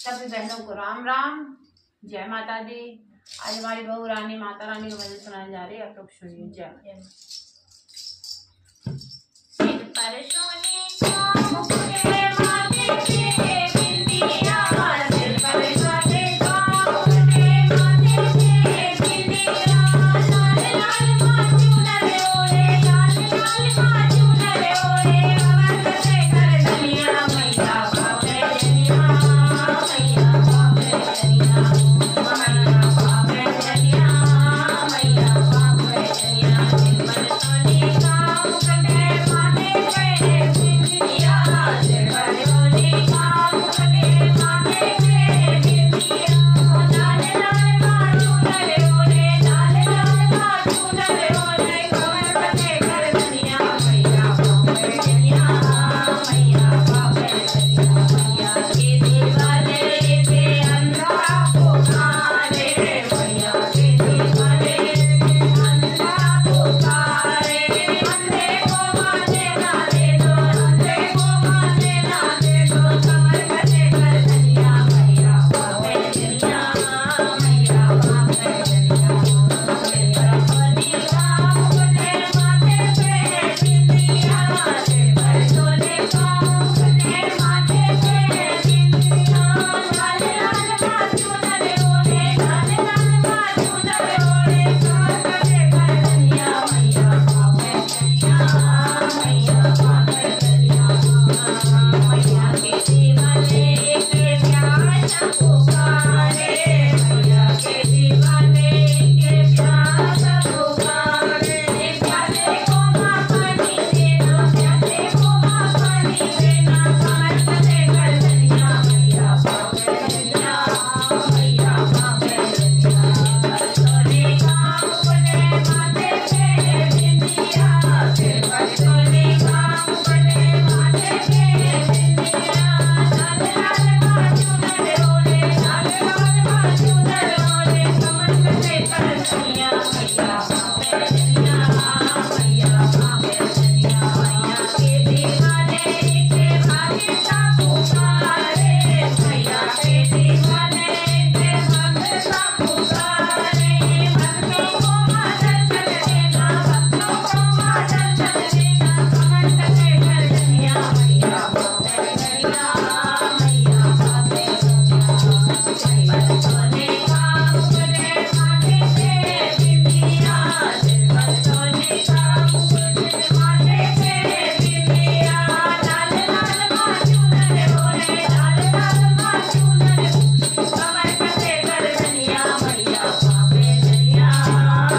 सभी बहनों को राम राम, जय माता दी। आज हमारी बहू रानी माता रानी का भजन सुनाने जा रही है, आप लोग सुनिए। जय। सिर पर सोने का मुकुट माथे पे बिंदिया, सिर पर सोने का मुकुट माथे पे बिंदिया, लाल लाल माचूनर ओढ़े, लाल लाल माचूनर ओढ़े, अमर से कर दुनिया मैया बापे दुनिया, मैया बापे दुनिया, मैया बापे दुनिया, मैया बापे दुनिया। सिर पर सोने का मुकुट माथे पे बिंदिया, सिर पर सोने का मुकुट माथे पे बिंदिया, लाल लाल माचूनर ओढ़े, लाल लाल माचूनर ओढ़े, कमर से कर दुनिया मैया बापे दुनिया, मैया बापे दुनिया। मैया के दीवाने पे अंधा पुकारे, मैया के दीवाने पे अंधा पुकारे, अंधे को माने ना दे दो, अंधे को माने ना दे दो, कमर से कर दुनिया मैया बापे दुनिया, मैया बापे दुनिया। सिर पर सोने का मुकुट माथे पे बिंदिया, सिर पर सोने का मुकुट माथे पे बिंदिया, लाल लाल माचूनर ओढ़े, लाल लाल माचूनर ओढ़े, कमर से कर दुनिया मैया बापे दुनिया, मैया बापे दुनिया। मैया के दीवाने के प्यास पुकारे, मैया के दीवाने के प्यास पुकारे, प्यासे को माँ पानी देना, प्यासे को माँ पानी देना, कमर से कर दुनिया मैया बापे दुनिया, मैया बापे दुनिया। सोने का मुकुट माथे पे बिंदिया, सिर पर सोने का मुकुट माथे पे बिंदिया, लाल लाल माचूनर ओढ़े, लाल लाल माचूनर ओढ़े, कमर से कर दुनिया मैया बापे दुनिया, मैया बापे दुनिया। मैया के दीवाने के भागता पुकारे, मैया के दीवाने के भागता पुकारे, भक्तों को माँ दर्शन देना, भक्तों को माँ दर्शन देना, कमर से कर दुनिया मैया बापे दुनिया, मैया बापे दुनिया। सिर पर सोने का मुकुट माथे पे बिंदिया, सिर पर सोने का मुकुट माथे पे बिंदिया, लाल लाल माचूनर ओढ़े, लाल लाल माचूनर कमर से कर दुनिया मैया बापे दुनिया,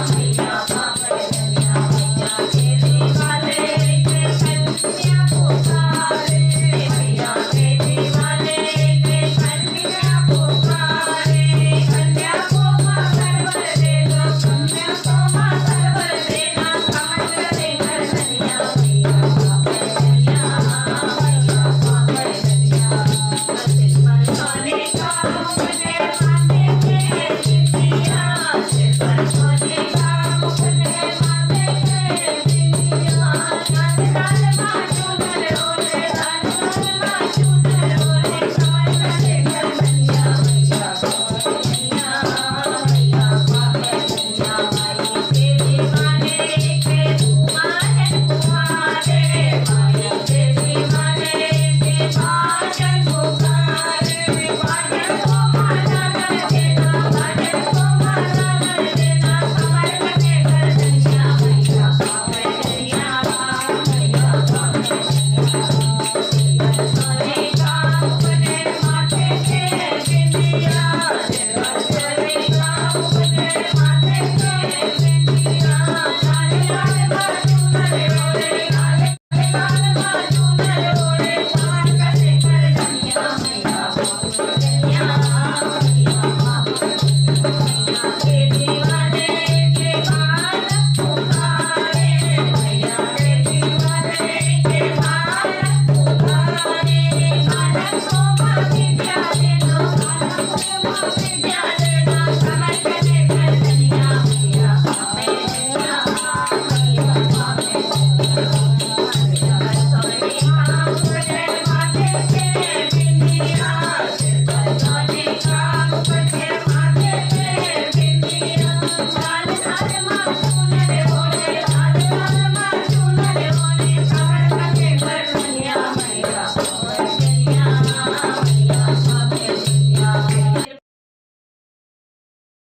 मैया बापे दुनिया। मैया के दीवाने के कन्या पुकारे, मैया के दीवाने के कन्या पुकारे, कन्या को माँ सरवर दे दो, कन्या को माँ सरवर देना, कमर से कर दुनिया मैया बापे दुनिया, मैया बापे दुनिया। सिर पर सोने का मुकुट माथे पे बिंदिया, सिर पर सोने का मुकुट माथे पे बिंदिया, लाल लाल माचूनर ओढ़े, लाल लाल माचूनर ओढ़े, कमर से कर दुनिया मैया बापे दुनिया, मैया बापे दुनिया। माई के दीवाने के बाजन पुकारे, माई के दीवाने के बाजन पुकारे, बाजन को माला कर देना, बाजन को माला कर देना, कमर से कर दुनिया मैया बापे दुनिया, मैया बापे दुनिया। सिर पर सोने का मुकुट माथे पे बिंदिया, सिर पर सोने का मुकुट माथे पे बिंदिया, लाल लाल माचूनर ओढ़े, लाल लाल माचूनर ओढ़े, कमर से कर दुनिया मैया बापे दुनिया, मैया बापे दुनिया। मैया के दीवाने के बाल पुकारे, मैया के दीवाने के बाल पुकारे, बालक को माँ विद्या दे दो, बालक को माँ